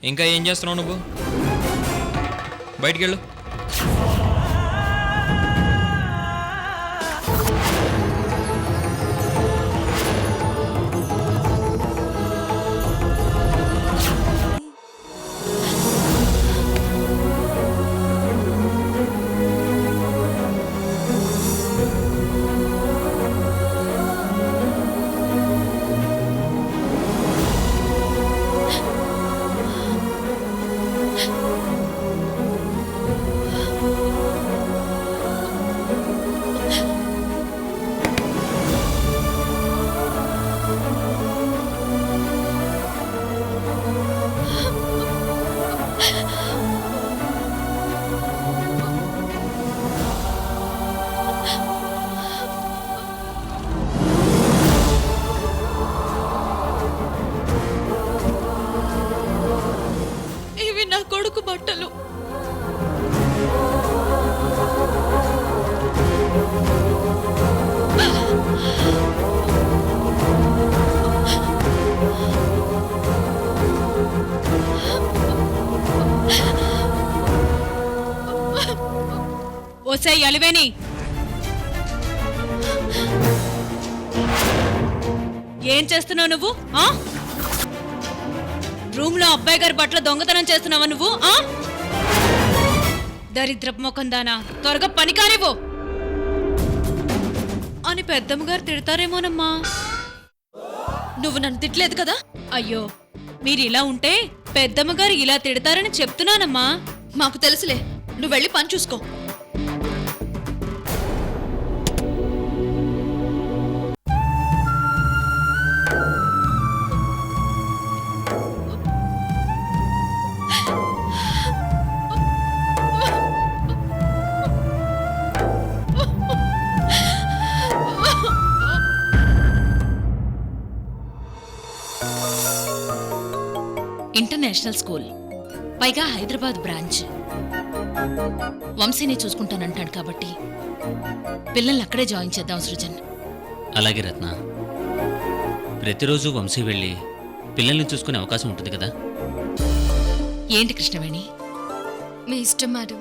ఇంకా ఏం చేస్తున్నావు నువ్వు? బయటికి వెళ్ళు. ఇవి నా కొడుకు బట్టలు. ఓసే అలివేని, ఏం చేస్తున్నావు నువ్వు? రూమ్ లో అబ్బాయి గారి బట్టలు దొంగతనం చేస్తున్నావా నువ్వు? దరిద్రపు ముఖం దానా, త్వరగా పని కానివ్వు అని పెద్దమ్మ గారు తిడతారేమోనమ్మా. నువ్వు నన్ను తిట్టలేదు కదా? అయ్యో, మీరు ఇలా ఉంటే పెద్దమ్మ గారు ఇలా తిడతారని చెప్తున్నానమ్మా. మాకు తెలుసులే, నువ్వు వెళ్ళి పని చూసుకో. ఇంటర్నేషనల్ స్కూల్, పైగా హైదరాబాద్ బ్రాంచ్. వంశీని చూసుకుంటానంటాడు కాబట్టి పిల్లల్ని అక్కడే జాయిన్ చేద్దాం సృజన్. అలాగే రత్న, ప్రతిరోజు వంశీ వెళ్ళి పిల్లల్ని చూసుకునే అవకాశం ఉంటుంది కదా. ఏంటి కృష్ణవేణి? మీ ఇష్టం మేడం.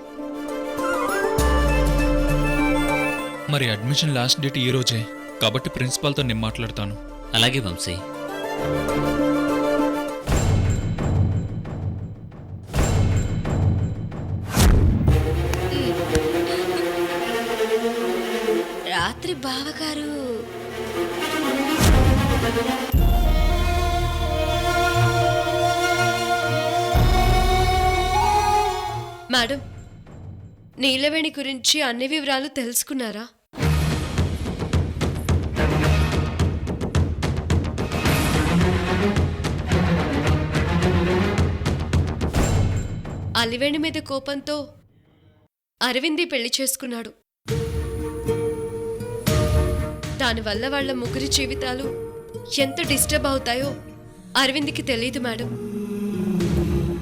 మరి అడ్మిషన్ లాస్ట్ డేట్ ఈ రోజే కాబట్టి ప్రిన్సిపాల్తో నేను మాట్లాడతాను. అలాగే వంశీ. రాత్రి బావగారు మేడం, నీలవేణి గురించి అన్ని వివరాలు తెలుసుకున్నారా? అలివేణి మీద కోపంతో అరవింది పెళ్లి చేసుకున్నాడు. దానివల్ల వాళ్ళ ముగ్గురి జీవితాలు ఎంత డిస్టర్బ్ అవుతాయో అరవింద్కి తెలియదు మేడం.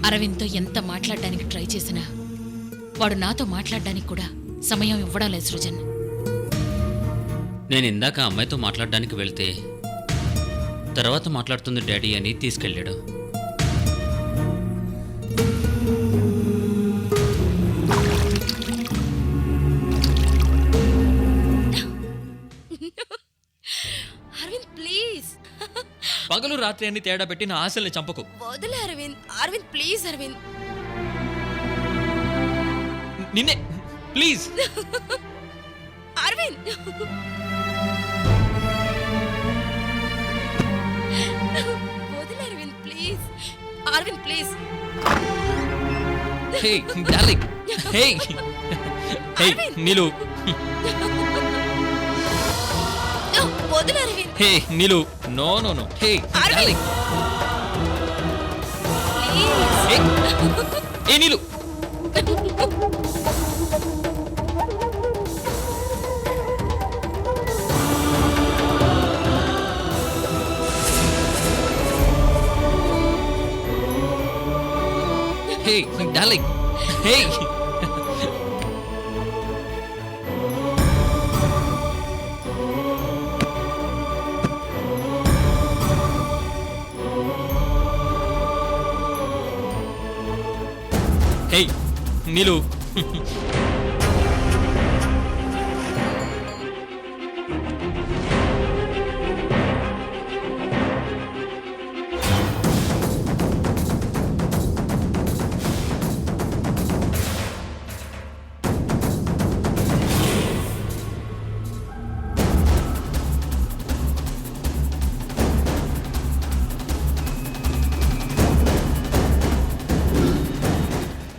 అరవింద్తో ఎంత మాట్లాడడానికి ట్రై చేసినా వాడు నాతో మాట్లాడడానికి కూడా సమయం ఇవ్వడం లేదు సృజన్. నేను ఇందాక అమ్మాయితో మాట్లాడడానికి వెళ్తే తర్వాత మాట్లాడుతుంది డాడీ అని తీసుకెళ్ళాడు. అరవింద్ ప్లీజ్, పగలు రాత్రి అన్ని తేడా పెట్టి నా ఆశల్ని చంపకు. వదిలే అరవింద్. అరవింద్ ప్లీజ్ అరవింద్. నిన్నే ప్లీజ్. అరవింద్ వదిలే Aravind please. Aravind please. Hey darling, hey hey Neelu, వదిలే Aravind. Hey Neelu, no no no, hey darling, hey ఏ Neelu. Hey, darling. Hey. Hey Neelu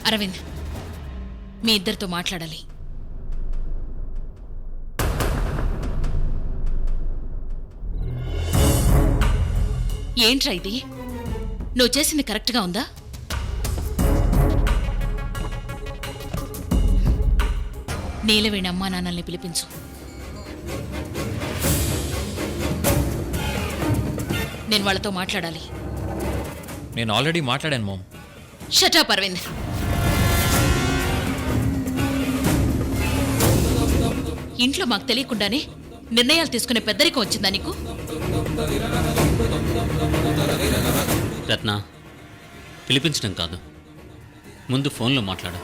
Aravind, మీ ఇద్దరితో మాట్లాడాలి. ఏంట్రా ఇది? నువ్వు చేసింది కరెక్ట్గా ఉందా? నీలవేణి అమ్మా నాన్నల్ని పిలిపించు. నేను వాళ్ళతో మాట్లాడాలి. నేను ఆల్రెడీ మాట్లాడాను మామ్. షటప్ అరవింద్. ఇంట్లో మాకు తెలియకుండానే నిర్ణయాలు తీసుకునే పెద్దరికం వచ్చిందా నీకు? రత్న, పిలిపించడం కాదు, ముందు ఫోన్లో మాట్లాడు.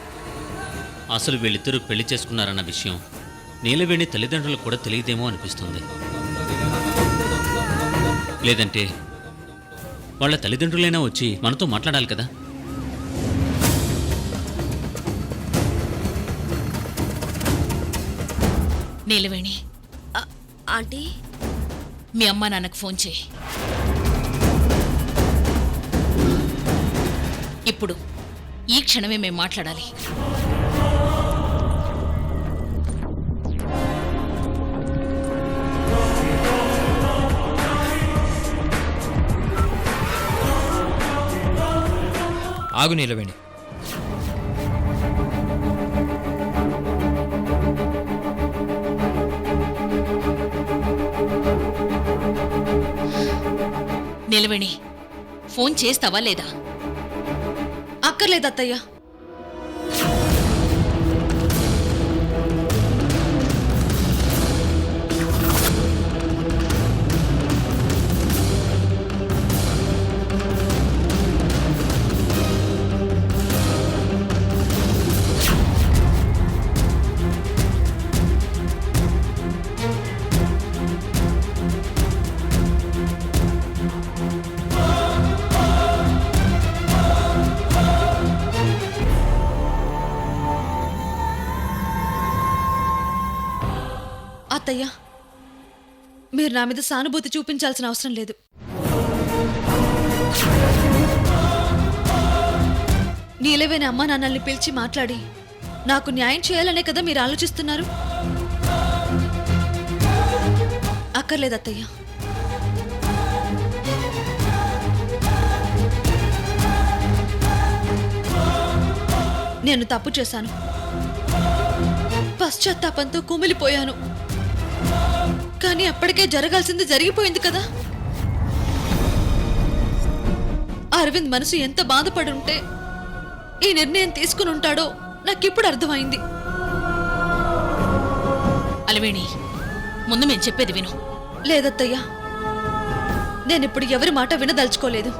అసలు వీళ్ళిద్దరూ పెళ్లి చేసుకున్నారన్న విషయం నీలవేణి తల్లిదండ్రులకు కూడా తెలియదేమో అనిపిస్తుంది. లేదంటే వాళ్ళ తల్లిదండ్రులైనా వచ్చి మనతో మాట్లాడాలి కదా. నీలవేణి, ఆంటీ, మీ అమ్మా నాన్నకు ఫోన్ చేయి. ఇప్పుడు ఈ క్షణమే మేము మాట్లాడాలి. ఆగు నీలవేణి. నీలవేణి, ఫోన్ చేస్తావా లేదా? అక్కర్లేదు అత్తయ్య. అత్తయ్య, మీరు నా మీద సానుభూతి చూపించాల్సిన అవసరం లేదు. నీలవేణి అమ్మా నాన్నల్ని పిలిచి మాట్లాడి నాకు న్యాయం చేయాలనే కదా మీరు ఆలోచిస్తున్నారు. అక్కర్లేదు అత్తయ్య. నేను తప్పు చేశాను. పశ్చాత్తాపంతో కుమిలిపోయాను. కానీ అప్పటికే జరగాల్సింది జరిగిపోయింది కదా. అరవింద్ మనసు ఎంత బాధపడి ఉంటే ఈ నిర్ణయం తీసుకుని ఉంటాడో నాకిప్పుడు అర్థమైంది. అలవేణి, ముందు మేము చెప్పేది విను. లేదత్తయ్యా, నేనిప్పుడు ఎవరి మాట వినదలుచుకోలేదు.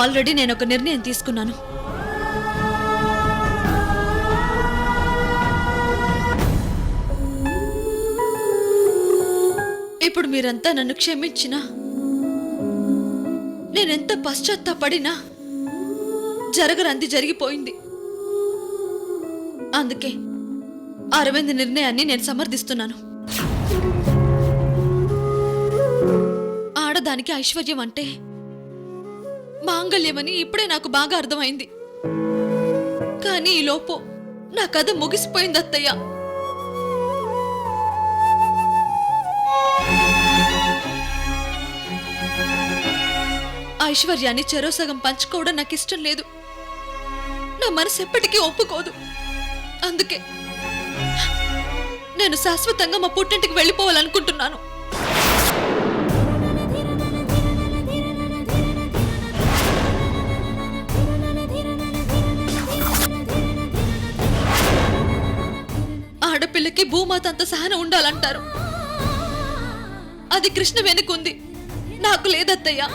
ఆల్రెడీ నేను ఒక నిర్ణయం తీసుకున్నాను. ఇప్పుడు మీరంతా నన్ను క్షమించినా, నేనెంత పశ్చాత్తాపడినా జరగరంది జరిగిపోయింది. అందుకే అరవింద్ నిర్ణయాన్ని నేను సమర్థిస్తున్నాను. ఆడదానికి ఐశ్వర్యం అంటే మాంగళ్యమని ఇప్పుడే నాకు బాగా అర్థమైంది. కానీ ఈ లోపు నా కథ ముగిసిపోయింది అత్తయ్య. ఐశ్వర్యాన్ని చెరోసగం పంచుకోవడం నాకు ఇష్టం లేదు. నా మనసు ఎప్పటికీ ఒప్పుకోదు. అందుకే నేను శాశ్వతంగా మా పుట్టింటికి వెళ్ళిపోవాలనుకుంటున్నాను. ఆడపిల్లకి భూమాత అంత సహనం ఉండాలంటారు. అది కృష్ణ వెనుకుంది, నాకు లేదత్తయ్యా.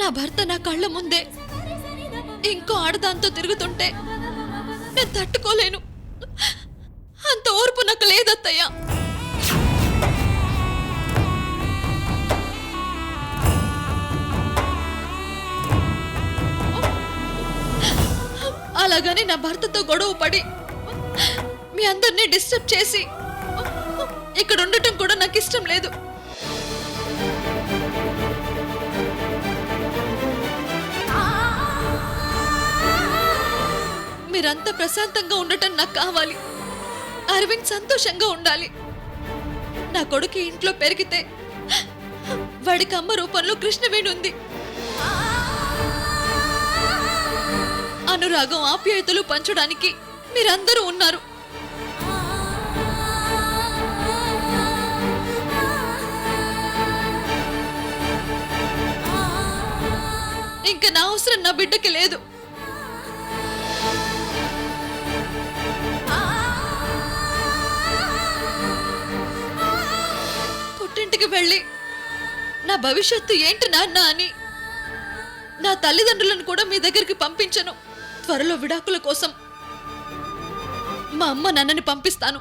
నా భర్త నా కళ్ళ ముందే ఇంకో ఆడదాంతో తిరుగుతుంటే నేను తట్టుకోలేను. అంత ఓర్పు నాకు లేదత్తయ్య. అలాగని నా భర్తతో గొడవ పడి మీ అందరినీ డిస్టర్బ్ చేసి ఇక్కడ ఉండటం కూడా నాకు ఇష్టం లేదు. మీరంతా ప్రశాంతంగా ఉండటం నాకు కావాలి. అరవింద్ సంతోషంగా ఉండాలి. నా కొడుకు ఇంట్లో పెరిగితే వాడికి అమ్మ రూపంలో కృష్ణవేణి ఉంది. అనురాగం ఆప్యాయతలు పంచడానికి మీరందరూ ఉన్నారు. ఇంకా నా అవసరం నా బిడ్డకి లేదు. పుట్టింటికి వెళ్ళి నా భవిష్యత్తు ఏంటి నాన్న అని నా తల్లిదండ్రులను కూడా మీ దగ్గరికి పంపించను. త్వరలో విడాకుల కోసం మా అమ్మ నాన్నని పంపిస్తాను.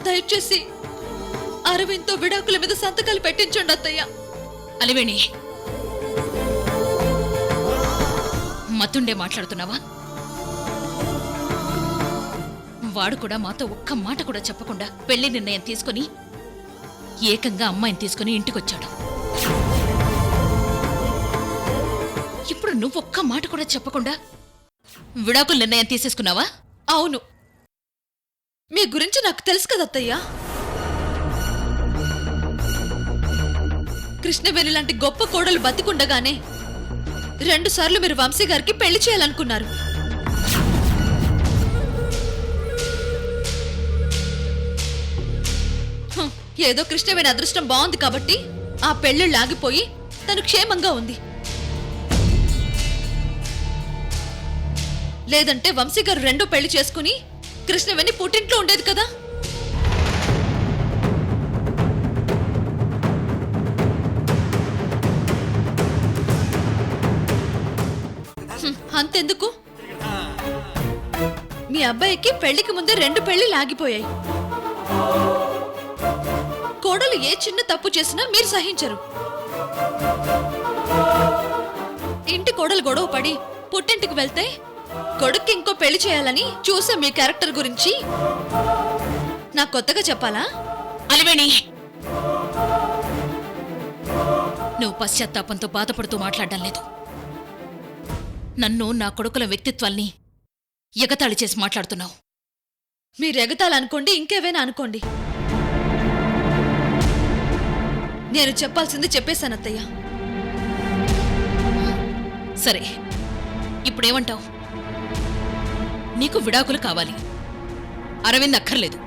దయచేసి అరవింద్తో విడాకుల మీద సంతకాలు పెట్టించండి అత్తయ్య. అలివేణి, మతుండే మాట్లాడుతున్నావా? వాడు కూడా మాతో ఒక్క మాట కూడా చెప్పకుండా పెళ్లి నిర్ణయం తీసుకుని ఏకంగా అమ్మాయిని తీసుకుని ఇంటికొచ్చాడు. ఇప్పుడు నువ్వొక్క మాట కూడా చెప్పకుండా విడాకుల నిర్ణయం తీసేసుకున్నావా? అవును, మీ గురించి నాకు తెలుసు కదా అత్తయ్య. కృష్ణవేణి లాంటి గొప్ప కోడలు బతికుండగానే 2 సార్లు మీరు వంశీ గారికి పెళ్లి చేయాలనుకున్నారు. ఏదో కృష్ణవేణి అదృష్టం బాగుంది కాబట్టి ఆ పెళ్లిళ్ళు ఆగిపోయి తను క్షేమంగా ఉంది. లేదంటే వంశీ గారు 2 పెళ్లి చేసుకుని కృష్ణవేణి పుట్టింట్లో ఉండేది కదా. అంతెందుకు, మీ అబ్బాయికి పెళ్లికి ముందే 2 పెళ్లిళ్ళు ఆగిపోయాయి. కోడలు ఏ చిన్న తప్పు చేసినా మీరు సహించరు. ఇంటి కోడలు గొడవ పడి పుట్టింటికి వెళ్తే కొడుక్కి ఇంకో పెళ్లి చేయాలని చూసే మీ క్యారెక్టర్ గురించి నాకు కొత్తగా చెప్పాలా? అలివేణి, నువ్వు పశ్చాత్తాపంతో బాధపడుతూ మాట్లాడడం లేదు. నన్ను నా కొడుకుల వ్యక్తిత్వాల్ని ఎగతాళి చేసి మాట్లాడుతున్నావు. మీరు ఎగతాళనుకోండి, ఇంకేవైనా అనుకోండి. నేను చెప్పాల్సింది చెప్పేశాను అత్తయ్య. సరే, ఇప్పుడేమంటావు? నీకు విడాకులు కావాలి, అరవింద్ అక్కర్లేదు.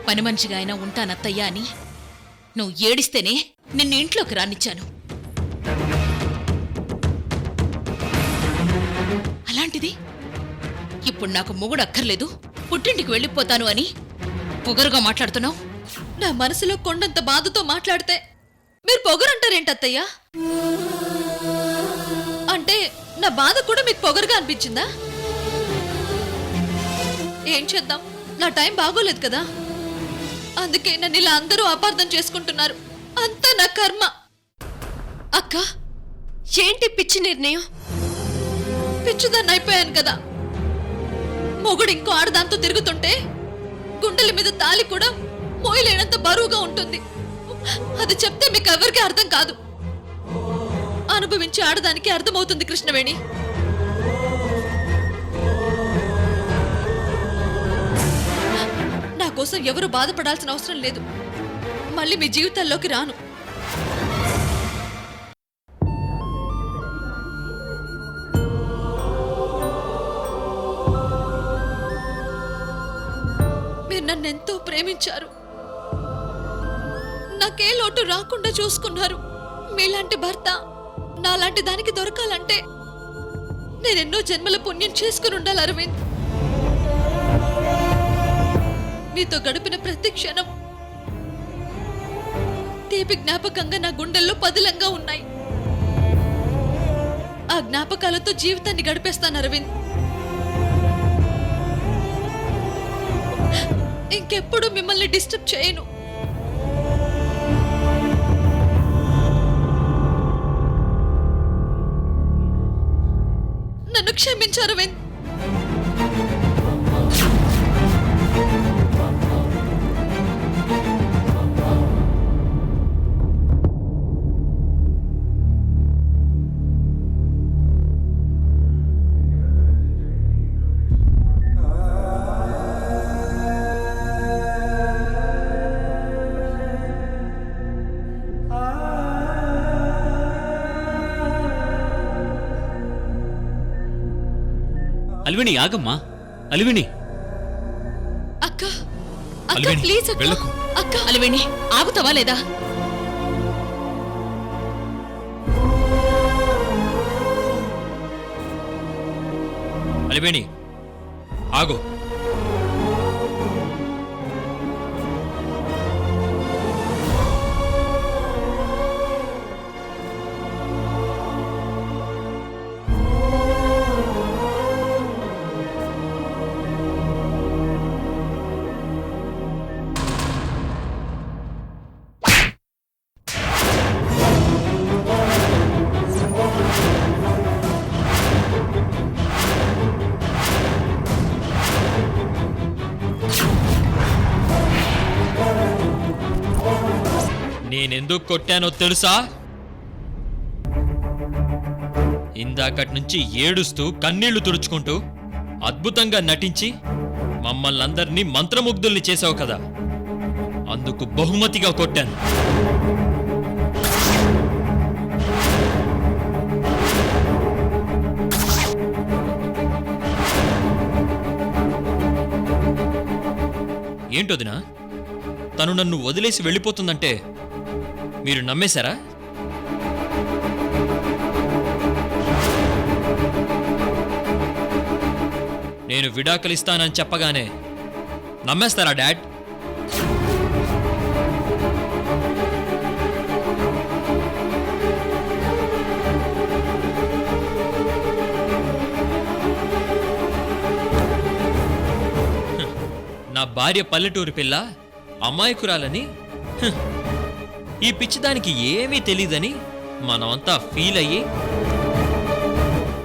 పని మనిషిగా అయినా ఉంటానత్తయ్యా అని నువ్వు ఏడిస్తేనే నిన్ను ఇంట్లోకి రానిచ్చాను. అలాంటిది ఇప్పుడు నాకు మొగుడు అక్కర్లేదు, పుట్టింటికి వెళ్ళిపోతాను అని పొగరుగా మాట్లాడుతున్నావు. నా మనసులో కొండంత బాధతో మాట్లాడితే మీరు పొగరంటారేంటత్తయ్యా? అంటే నా బాధ కూడా మీకు పొగరుగా అనిపించిందా? ఏం చేద్దాం, నా టైం బాగోలేదు కదా, అందుకే నన్ను ఇలా అందరూ అపార్థం చేసుకుంటున్నారు. అంతా నా కర్మ. అక్క, ఏంటి పిచ్చి నిర్ణయం? పిచ్చిదాన్ని అయిపోయాను కదా. మొగుడు ఇంకో ఆడదాంతో తిరుగుతుంటే గుండెల మీద తాలి కూడా మోయలేనంత బరువుగా ఉంటుంది. అది చెప్తే మీకు ఎవరికీ అర్థం కాదు. అనుభవించి ఆడదానికి అర్థమవుతుంది కృష్ణవేణి. నా కోసం ఎవరు బాధపడాల్సిన అవసరం లేదు. మళ్ళీ మీ జీవితాల్లోకి రాను. మీరు నన్నెంతో ప్రేమించారు, నాకే లోటు రాకుండా చూసుకున్నారు. మీలాంటి భర్త నాలాంటి దానికి దొరకాలంటే నేనెన్నో జన్మల పుణ్యం చేసుకుని ఉండాలి అరవింద్. నీతో గడిపిన ప్రతి క్షణం తీపి జ్ఞాపకంగా నా గుండెల్లో పదిలంగా ఉన్నాయి. ఆ జ్ఞాపకాలతో జీవితాన్ని గడిపేస్తాను అరవింద్. ఇంకెప్పుడు మిమ్మల్ని డిస్టర్బ్ చేయను. నన్ను క్షమించు అరవింద్. అలివిని ఆగమ్మా, అలివిని. అక్క అక్క అలివేణి, ప్లీజ్ అక్క. వెళ్ళకు. అక్క అలివేణి ఆగుతావా లేదా? అలివేణి ఆగు. నేనెందుకు కొట్టానో తెలుసా? ఇందాకటి నుంచి ఏడుస్తూ కన్నీళ్లు తుడుచుకుంటూ అద్భుతంగా నటించి మమ్మల్ని అందరినీ మంత్రముగ్ధుల్ని చేసావు కదా, అందుకు బహుమతిగా కొట్టాను. ఏంటోదినా, తను నన్ను వదిలేసి వెళ్ళిపోతుందంటే మీరు నమ్మేశారా? నేను విడాకులిస్తానని చెప్పగానే నమ్మేస్తారా డాడ్? నా భార్య పల్లెటూరు పిల్ల, అమాయకురాలని, ఈ పిచ్చిదానికి ఏమీ తెలీదని మనమంతా ఫీల్ అయ్యి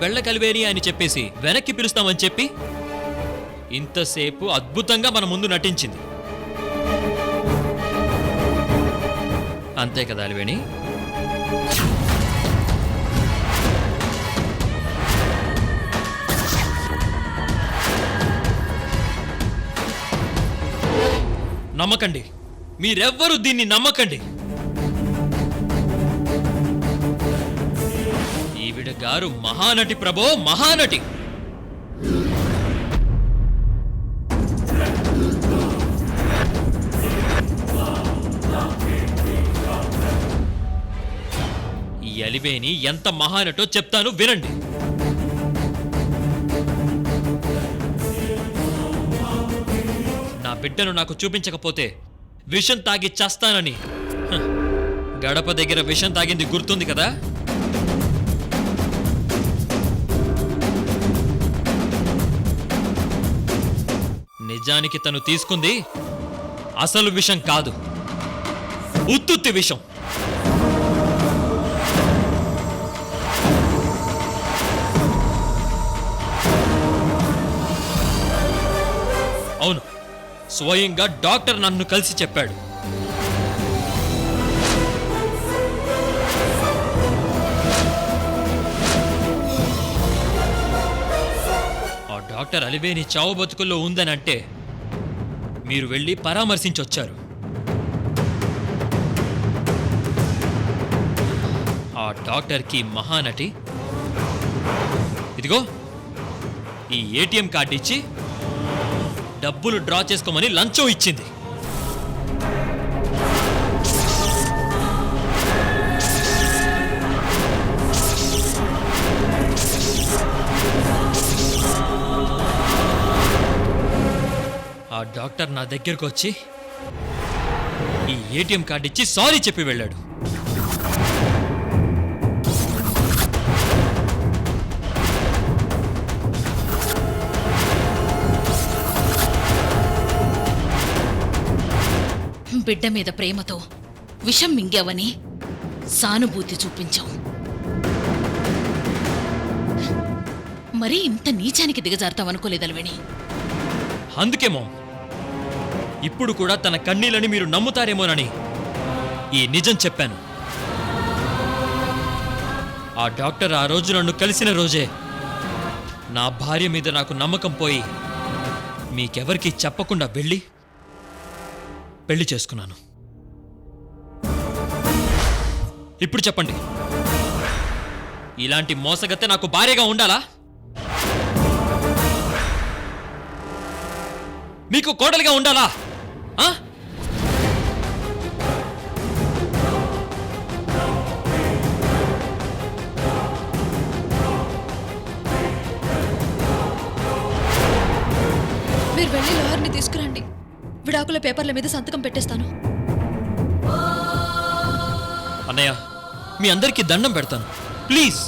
వెళ్ళ కలివేరి అని చెప్పేసి వెనక్కి పిలుస్తామని చెప్పి ఇంతసేపు అద్భుతంగా మన ముందు నటించింది. అంతే కదా అలివేణి? నమ్మకండి, మీరెవ్వరూ దీన్ని నమ్మకండి. ఈవిడ గారు మహానటి ప్రభో, మహానటి. ఈ అలివేణి ఎంత మహానటో చెప్తాను వినండి. నా బిడ్డను నాకు చూపించకపోతే విషం తాగి చస్తానని గడప దగ్గర విషం తాగింది గుర్తుంది కదా? నిజానికి తను తీసుకుంది అసలు విషం కాదు, ఉత్తుత్తి విషం. అవును, స్వయంగా డాక్టర్ నన్ను కలిసి చెప్పాడు. ఆ డాక్టర్ అలివేణి చావు బతుకుల్లో ఉందని అంటే మీరు వెళ్ళి పరామర్శించొచ్చారు. ఆ డాక్టర్కి మహానటి ఇదిగో ఈ ఏటీఎం కార్డు ఇచ్చి డబ్బులు డ్రా చేసుకోమని లంచం ఇచ్చింది. డాక్టర్ నా దగ్గరకు వచ్చి ఈ ఏటీఎం కార్డు ఇచ్చి సారీ చెప్పి వెళ్ళాడు. బిడ్డ మీద ప్రేమతో విషం మింగావని సానుభూతి చూపించావు. మరీ ఇంత నీచానికి దిగజారుతావనుకోలేదు అల్వేణి. అందుకేమో ఇప్పుడు కూడా తన కన్నీళ్ళని మీరు నమ్ముతారేమోనని ఈ నిజం చెప్పాను. ఆ డాక్టర్ ఆ రోజు నన్ను కలిసిన రోజే నా భార్య మీద నాకు నమ్మకం పోయి మీకెవరికీ చెప్పకుండా పెళ్లి చేసుకున్నాను. ఇప్పుడు చెప్పండి, ఇలాంటి మోసగత్తె నాకు భార్యగా ఉండాలా? మీకు కోడలిగా ఉండాలా? ఆ? మీరు వెళ్ళి లాయర్ని తీసుకురండి. విడాకుల పేపర్ల మీద సంతకం పెట్టేస్తాను. అన్నయ్య, మీ అందరికీ దండం పెడతాను, ప్లీజ్.